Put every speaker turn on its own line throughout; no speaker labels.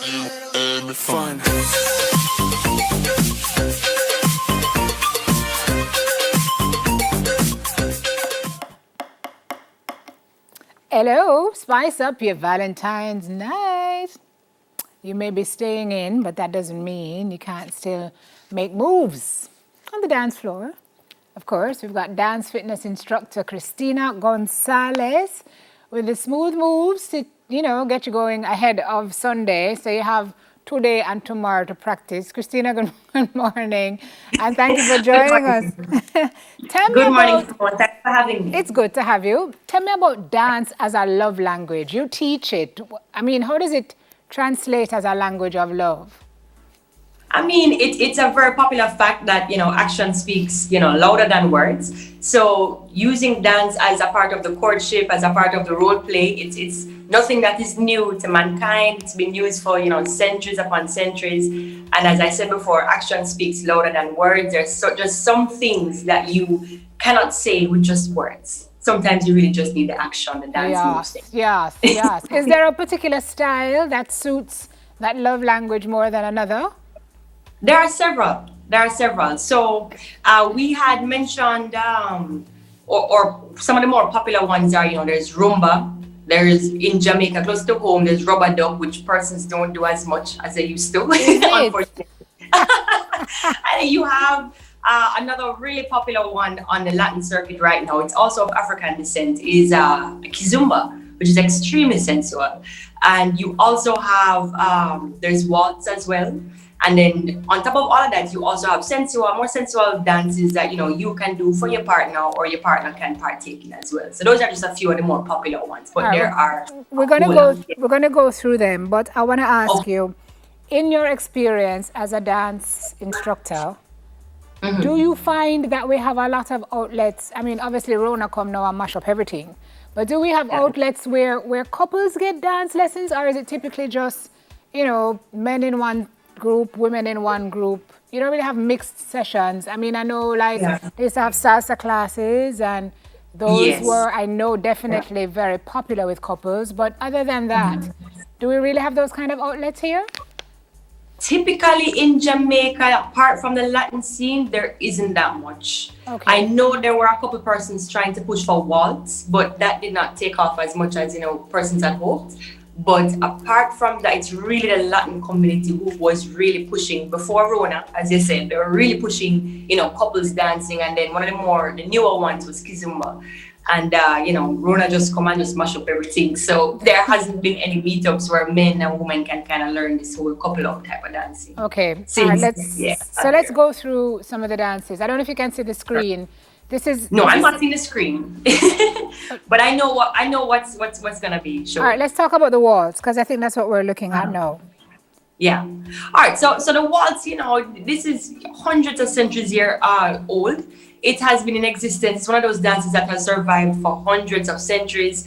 and fun.
Hello, spice up your Valentine's night. You may be staying in, but that doesn't mean you can't still make moves on the dance floor. Of course, we've got dance fitness instructor Christina Gonzalez with the smooth moves to, get you going ahead of Sunday. So you have today and tomorrow to practice. Christina, good morning, and thank you for joining us. Tell me
Good morning,
about.
everyone. Thanks for having me.
It's good to have you. Tell me about dance as a love language. You teach it. I mean, how does it translate as a language of love?
I mean, it's a very popular fact that, action speaks, louder than words. So using dance as a part of the courtship, as a part of the role play, it's nothing that is new to mankind. It's been used for, centuries upon centuries. And as I said before, action speaks louder than words. There's just some things that you cannot say with just words. Sometimes you really just need the action, the dance moves.
Yes. Is there a particular style that suits that love language more than another?
There are several. So we had mentioned, or some of the more popular ones are, there's rumba. There's in Jamaica, close to home, there's rubber duck, which persons don't do as much as they used to, unfortunately. And you have another really popular one on the Latin circuit right now. It's also of African descent, is Kizomba, which is extremely sensual. And you also have, there's waltz as well. And then on top of all of that, you also have more sensual dances that, you can do for your partner or your partner can partake in as well. So those are just a few of the more popular ones, but there are.
We're gonna go through them, but I want to ask you, in your experience as a dance instructor, do you find that we have a lot of outlets? I mean, obviously Rona come now and mash up everything, but do we have outlets where couples get dance lessons, or is it typically just, men in one group, women in one group? You don't really have mixed sessions. I mean, I know they used to have salsa classes, and those were, I know, definitely very popular with couples. But other than that, do we really have those kind of outlets here?
Typically in Jamaica, apart from the Latin scene, there isn't that much.
Okay.
I know there were a couple persons trying to push for waltz, but that did not take off as much as, persons had hoped. But apart from that, it's really the Latin community who was really pushing before Rona, as you said. They were really pushing, couples dancing, and then one of the newer ones was Kizomba. And Rona just come and just mash up everything. So there hasn't been any meetups where men and women can kind of learn this whole couple up type of dancing.
Okay. Let's go through some of the dances. I don't know if you can see the screen.
I'm not seeing the screen, but I know what's gonna be shown.
All right, let's talk about the waltz, because I think that's what we're looking at now.
Yeah. All right. So the waltz, this is hundreds of centuries old. It has been in existence. It's one of those dances that has survived for hundreds of centuries.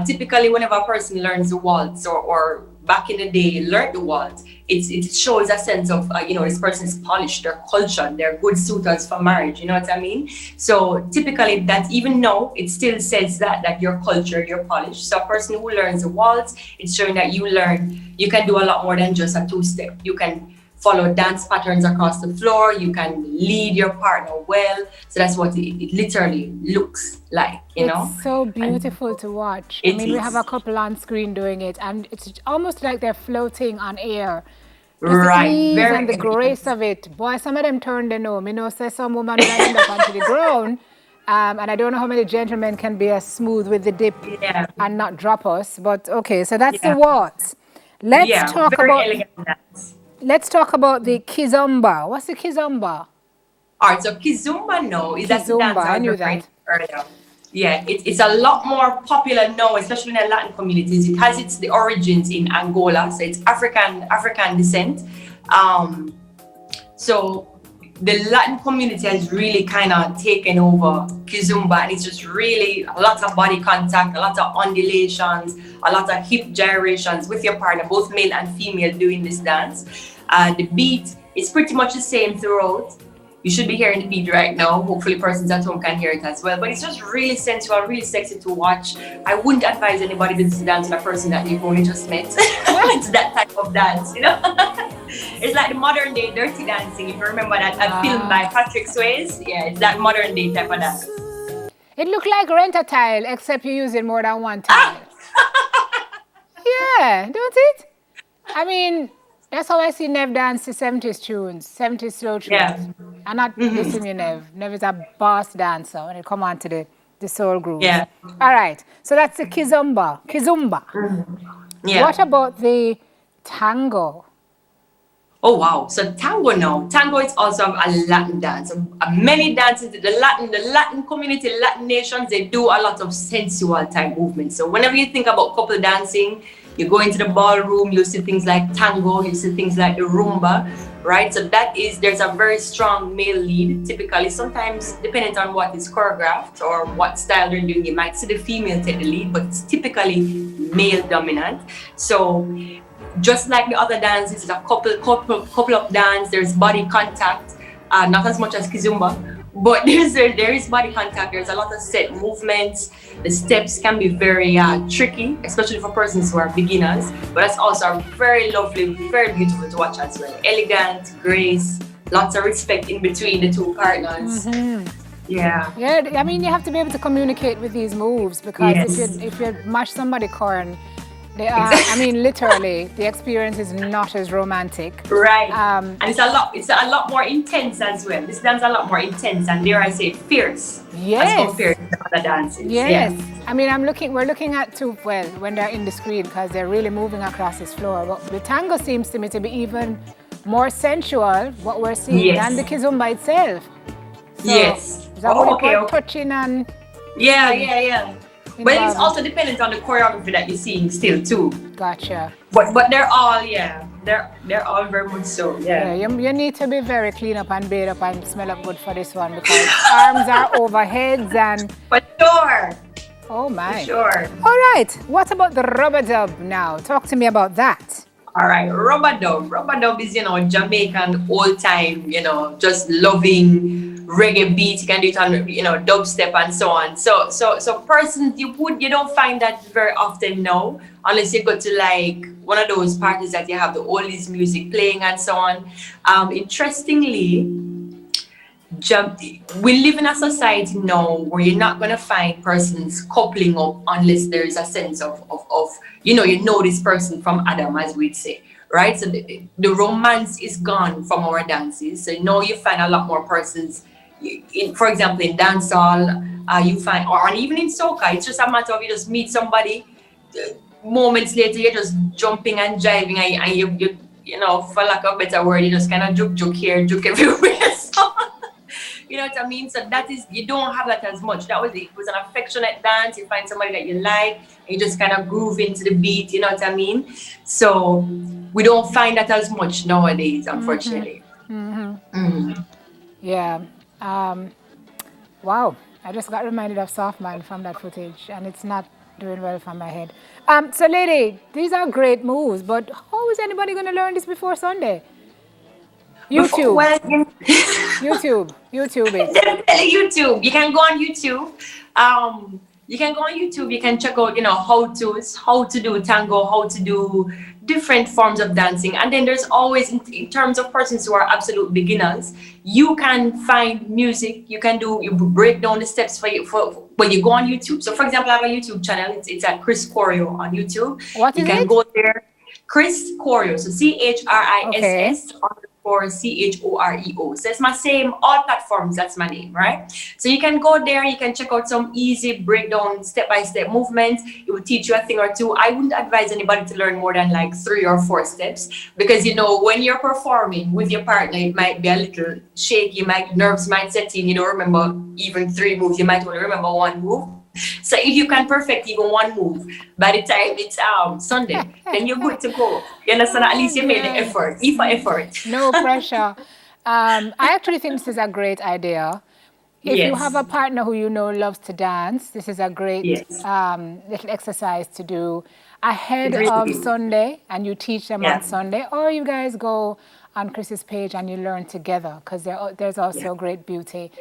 Typically, whenever a person learns the waltz, or back in the day learned the waltz, it shows a sense of, this person is polished, they're cultured, they're good suitors for marriage, you know what I mean? So typically that, even now, it still says that you're cultured, you're polished. So a person who learns the waltz, it's showing that you can do a lot more than just a two-step. You can follow dance patterns across the floor, you can lead your partner well. So that's what it literally looks like,
It's so beautiful to watch. We have a couple on screen doing it, and it's almost like they're floating on air.
Right.
The ease and the grace of it. Boy, some of them turn the know. Say some woman will end up onto the ground. And I don't know how many gentlemen can be as smooth with the dip and not drop us. But okay, so that's the waltz. Let's talk about the Kizomba. What's the Kizomba?
All right, so Kizomba is that dance
I knew that
earlier. Yeah, it's a lot more popular now, especially in the Latin communities. It has the origins in Angola, so it's African descent. So the Latin community has really kind of taken over Kizomba, and it's just really a lot of body contact, a lot of undulations, a lot of hip gyrations with your partner, both male and female, doing this dance. The beat is pretty much the same throughout. You should be hearing the beat right now. Hopefully, persons at home can hear it as well. But it's just really sensual, really sexy to watch. I wouldn't advise anybody to dance with a person that you've only just met. It's that type of dance, you know. It's like the modern day dirty dancing. If you remember that a film by Patrick Swayze, yeah, it's that modern day type of dance.
It looked like rent-a-tile, except you use it more than one time. Yeah, don't it? I mean, that's how I see Nev dance to 70s tunes, 70s slow tunes.
Yeah.
I'm not dissing you, Nev. Nev is a boss dancer when it come on to the soul grooves.
Yeah.
All right, so that's the Kizomba.
Yeah.
What about the Tango?
Oh wow! So tango now. Tango is also a Latin dance. Many dances, the Latin community, Latin nations, they do a lot of sensual type movements. So whenever you think about couple dancing, you go into the ballroom, you see things like tango, you see things like the rumba, right? So there's a very strong male lead. Typically, sometimes depending on what is choreographed or what style they're doing, you might see the female take the lead, but it's typically male dominant. So just like the other dances, it's a couple of dance. There's body contact, not as much as Kizomba, but there is body contact. There's a lot of set movements. The steps can be very tricky, especially for persons who are beginners. But that's also very lovely, very beautiful to watch as well. Elegant, grace, lots of respect in between the two partners. Yeah.
Yeah, I mean, you have to be able to communicate with these moves because
Yes.
if you mash somebody corn, they are, I mean, literally, the experience is not as romantic.
Right. And it's a lot more intense as well. This dance is a lot more intense and dare I say fierce
Yes.
as compared to other dances.
Yes.
Yeah.
I mean, we're looking at two, well, when they're in the screen because they're really moving across this floor. But the tango seems to me to be even more sensual, what we're seeing, than the Kizomba itself. So,
Yes.
Is that okay. Touching and...
Yeah. But it's also dependent on the choreography that you're seeing still too.
Gotcha.
But they're all they're all very much so. Yeah.
You need to be very clean up and bathe up and smell up good for this one because arms are over heads and...
For sure.
Oh my.
For sure.
All right. What about the rubber dub now? Talk to me about that.
All right, rubber dub. Rubber dub is, Jamaican old time, just loving reggae beat. You can do it on, dubstep and so on. So persons, you don't find that very often now, unless you go to like one of those parties that you have the oldies music playing and so on. Interestingly, we live in a society now where you're not going to find persons coupling up unless there is a sense of you know this person from Adam, as we'd say, right? So the romance is gone from our dances. So now you find a lot more persons, for example, in dancehall, you find, or even in soca, it's just a matter of you just meet somebody, moments later you're just jumping and jiving, and you for lack of a better word, you just kind of juke here, juke everywhere. So, you know what I mean? So you don't have that as much. It was an affectionate dance. You find somebody that you like, and you just kind of groove into the beat, you know what I mean? So we don't find that as much nowadays, unfortunately.
Yeah. Wow. I just got reminded of Softman from that footage, and it's not doing well for my head. So lady, these are great moves, but how is anybody going to learn this before Sunday? YouTube. YouTube it.
Definitely YouTube. You can go on YouTube. You can check out, how to do tango, how to do different forms of dancing. And then there's always, in terms of persons who are absolute beginners, you can find music. You break down the steps for when you go on YouTube. So for example, I have a YouTube channel. It's at Chris Choreo on YouTube.
What is it?
You can go there. Chris Choreo. So CHRISS. Or CHOREO. So it's my same, all platforms, that's my name, right? So you can go there, you can check out some easy breakdown, step-by-step movements. It will teach you a thing or two. I wouldn't advise anybody to learn more than like 3 or 4 steps because, when you're performing with your partner, it might be a little shaky, nerves might set in, you don't remember even 3 moves, you might only remember 1 move. So if you can perfect even 1 move by the time it's Sunday, then you're good to go. You understand? At least you made the effort. Effort.
No pressure. I actually think this is a great idea. If you have a partner who loves to dance, this is a great little exercise to do ahead of Sunday, and you teach them on Sunday, or you guys go on Chris's page and you learn together, because there's also great beauty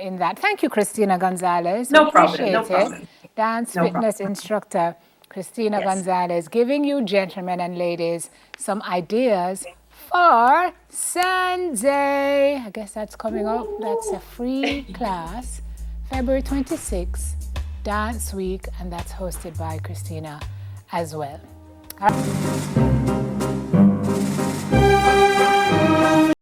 in that. Thank you, Christina Gonzalez.
No problem,
Appreciate
no
it.
problem.
Dance
No
fitness
problem.
instructor Christina
Yes.
Gonzalez, giving you gentlemen and ladies some ideas for Sunday. I guess that's coming up. That's a free class, February 26th, Dance Week, and that's hosted by Christina as well.